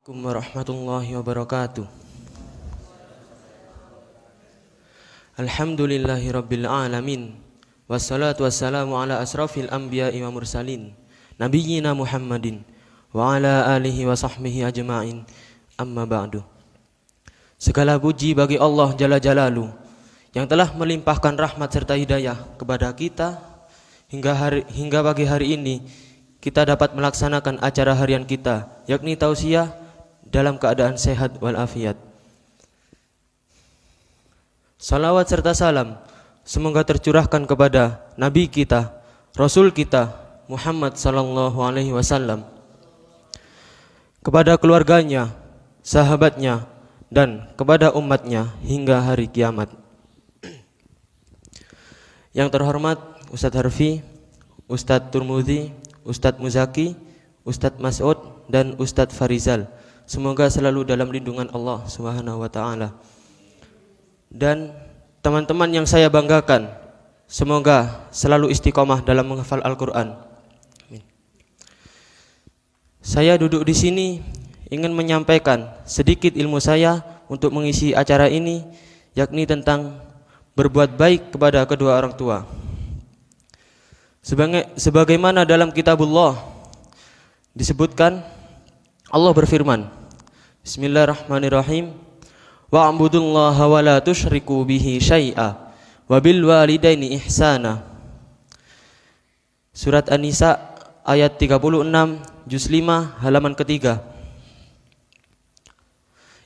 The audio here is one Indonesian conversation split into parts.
Assalamualaikum warahmatullahi wabarakatuh. Alhamdulillahi rabbil alamin. Wassalatu wassalamu ala asrafil anbiya'i wa mursalin nabiyyina Muhammadin wa ala alihi wa sahbihi ajma'in. Amma ba'du. Segala puji bagi Allah Jalla Jalalu yang telah melimpahkan rahmat serta hidayah kepada kita hingga pagi hari ini kita dapat melaksanakan acara harian kita, yakni tausiah dalam keadaan sehat walafiat. Salawat serta salam semoga tercurahkan kepada Nabi kita, Rasul kita Muhammad sallallahu alaihi wasallam, kepada keluarganya, sahabatnya, dan kepada umatnya hingga hari kiamat. Yang terhormat Ustadz Harfi, Ustadz Turmudi, Ustadz Muzaki, Ustadz Mas'ud, dan Ustadz Farizal, semoga selalu dalam lindungan Allah Subhanahu wa ta'ala. Dan teman-teman yang saya banggakan, semoga selalu istiqomah dalam menghafal Al-Quran. Saya duduk di sini ingin menyampaikan sedikit ilmu saya untuk mengisi acara ini, yakni tentang berbuat baik kepada kedua orang tua. Sebagaimana dalam kitabullah disebutkan, Allah berfirman, Bismillahirrahmanirrahim, wa'budullaha wa la tusyriku bihi syai'a wa bil walidaini ihsana. Surat An-Nisa ayat 36 juz 5 halaman ketiga,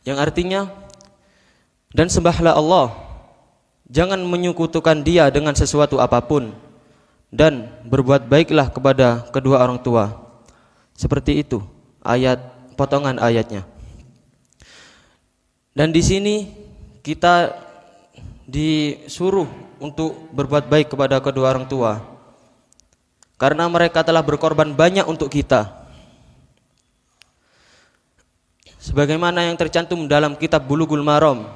yang artinya, dan sembahlah Allah, jangan menyekutukan Dia dengan sesuatu apapun, dan berbuat baiklah kepada kedua orang tua. Seperti itu ayat, potongan ayatnya. Dan di sini kita disuruh untuk berbuat baik kepada kedua orang tua, karena mereka telah berkorban banyak untuk kita. Sebagaimana yang tercantum dalam kitab Bulughul Maram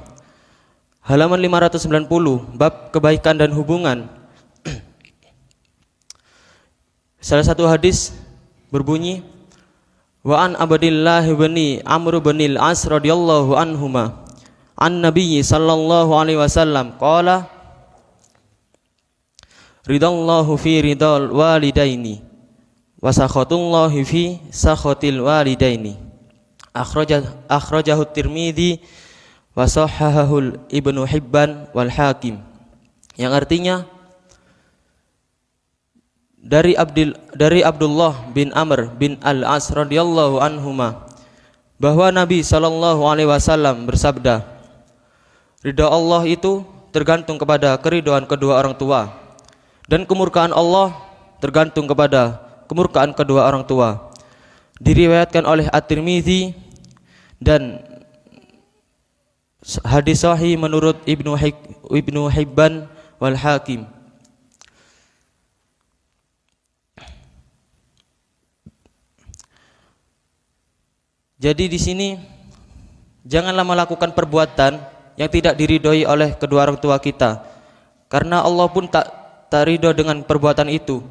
halaman 590 bab kebaikan dan hubungan. Salah satu hadis berbunyi, wa an Abdillah bin Amr bin al-As radhiyallahu anhuma an Nabi sallallahu alaihi wasallam qala ridallahu fi ridal walidaini wa sakhatullahi fi sakhatil walidaini. Akhrajahu Tirmidzi wa sahahahu Ibnu Hibban wal Hakim. Yang artinya, dari Abdullah bin Amr bin al-As radhiyallahu anhuma, bahwa Nabi sallallahu alaihi wasallam bersabda, ridha Allah itu tergantung kepada keridhaan kedua orang tua, dan kemurkaan Allah tergantung kepada kemurkaan kedua orang tua. Diriwayatkan oleh At-Tirmidzi dan hadis sahih menurut Ibnu Hibban wal Hakim. Jadi di sini janganlah melakukan perbuatan yang tidak diridhoi oleh kedua orang tua kita, karena Allah pun tak ridho dengan perbuatan itu.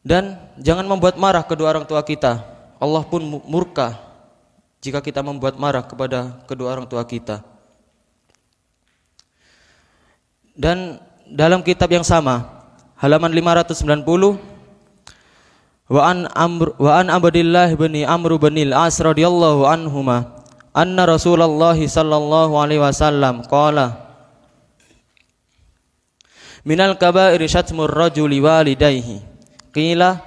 Dan jangan membuat marah kedua orang tua kita. Allah pun murka jika kita membuat marah kepada kedua orang tua kita. Dan dalam kitab yang sama halaman 590, wa an Abdillah bin Amr bin al-As radhiyallahu anhuma anna Rasulullah sallallahu alaihi wasallam qala minal kaba'ir syatmur rajuli walidayhi qila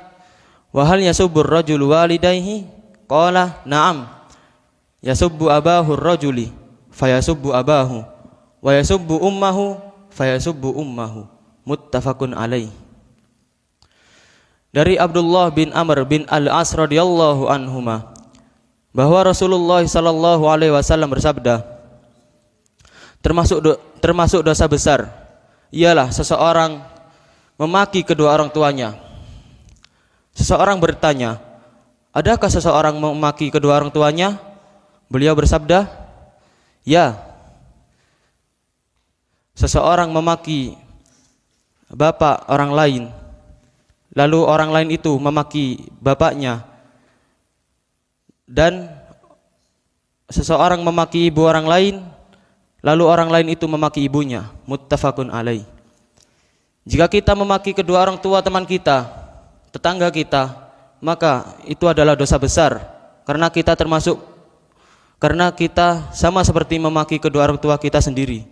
wa hal yasubbur rajulu walidayhi qala na'am yasubbu abahu ar-rajuli fayasubbu abahu wa yasubbu ummahu fayasubbu ummahu. Muttafaqun alaih. Dari Abdullah bin Amr bin al-As radhiyallahu anhuma, bahwa Rasulullah sallallahu alaihi wasallam bersabda, termasuk dosa besar ialah seseorang memaki kedua orang tuanya. Seseorang bertanya, adakah seseorang memaki kedua orang tuanya? Beliau bersabda, ya. Seseorang memaki bapak orang lain, lalu orang lain itu memaki bapaknya, dan seseorang memaki ibu orang lain, lalu orang lain itu memaki ibunya, muttafaqun alaih. Jika kita memaki kedua orang tua teman kita, tetangga kita, maka itu adalah dosa besar, karena kita sama seperti memaki kedua orang tua kita sendiri.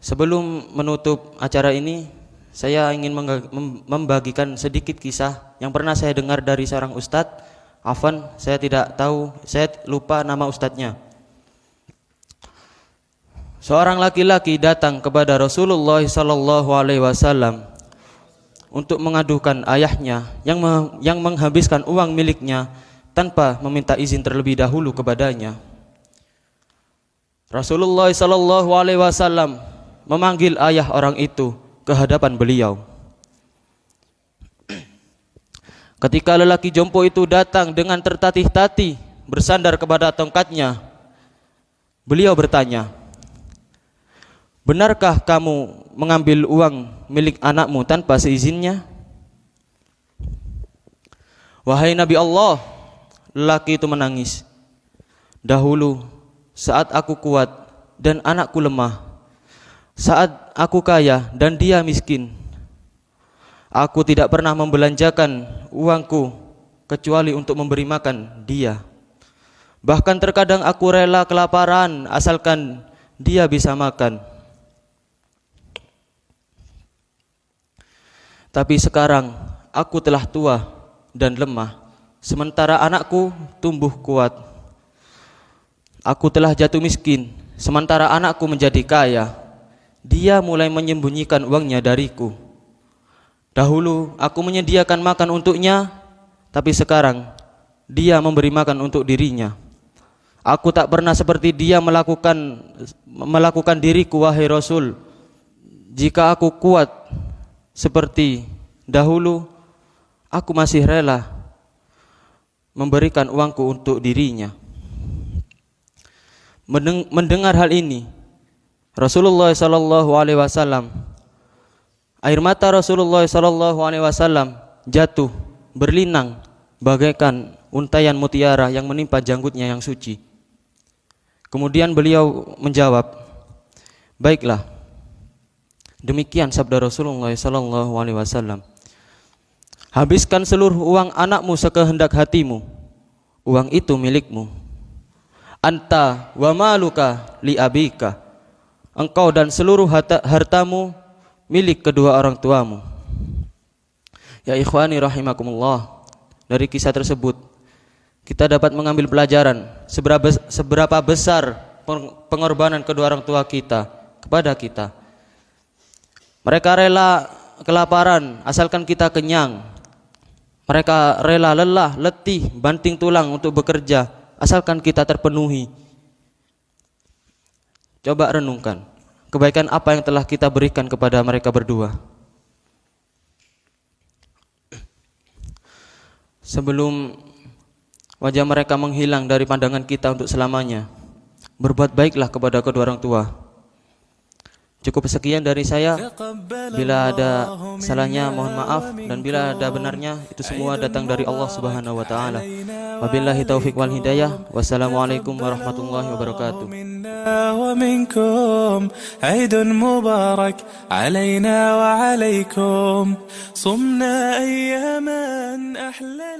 Sebelum menutup acara ini, saya ingin membagikan sedikit kisah yang pernah saya dengar dari seorang ustadz. Afwan, saya lupa nama ustadznya. Seorang laki-laki datang kepada Rasulullah SAW untuk mengadukan ayahnya yang menghabiskan uang miliknya tanpa meminta izin terlebih dahulu kepadanya. Rasulullah SAW memanggil ayah orang itu ke hadapan beliau. Ketika lelaki jompo itu datang dengan tertatih-tatih bersandar kepada tongkatnya, beliau bertanya, "Benarkah kamu mengambil uang milik anakmu tanpa seizinnya?" "Wahai Nabi Allah," lelaki itu menangis, "dahulu saat aku kuat dan anakku lemah, saat aku kaya dan dia miskin, aku tidak pernah membelanjakan uangku kecuali untuk memberi makan dia. Bahkan terkadang aku rela kelaparan asalkan dia bisa makan. Tapi sekarang aku telah tua dan lemah, sementara anakku tumbuh kuat. Aku telah jatuh miskin, sementara anakku menjadi kaya. Dia mulai menyembunyikan uangnya dariku. Dahulu aku menyediakan makan untuknya, tapi sekarang dia memberi makan untuk dirinya. Aku tak pernah seperti dia melakukan diriku, wahai Rasul. Jika aku kuat seperti dahulu, aku masih rela memberikan uangku untuk dirinya." Mendengar hal ini, Rasulullah SAW, air mata Rasulullah SAW jatuh berlinang bagaikan untaian mutiara yang menimpa janggutnya yang suci. Kemudian beliau menjawab, "Baiklah, demikian sabda Rasulullah SAW. Habiskan seluruh uang anakmu sekehendak hatimu, uang itu milikmu. Anta wa maluka li abika, engkau dan seluruh hartamu milik kedua orang tuamu." Ya ikhwani rahimakumullah, dari kisah tersebut kita dapat mengambil pelajaran seberapa besar pengorbanan kedua orang tua kita kepada kita. Mereka rela kelaparan asalkan kita kenyang. Mereka rela lelah, letih, banting tulang untuk bekerja asalkan kita terpenuhi. Coba renungkan, kebaikan apa yang telah kita berikan kepada mereka berdua. Sebelum wajah mereka menghilang dari pandangan kita untuk selamanya, berbuat baiklah kepada kedua orang tua. Cukup sekian dari saya. Bila ada salahnya mohon maaf, dan bila ada benarnya itu semua datang dari Allah Subhanahu wa taala. Wabillahi taufiq wal hidayah. Wassalamualaikum warahmatullahi wabarakatuh. ومنكم عيد مبارك علينا وعليكم صمنا أياما أحلى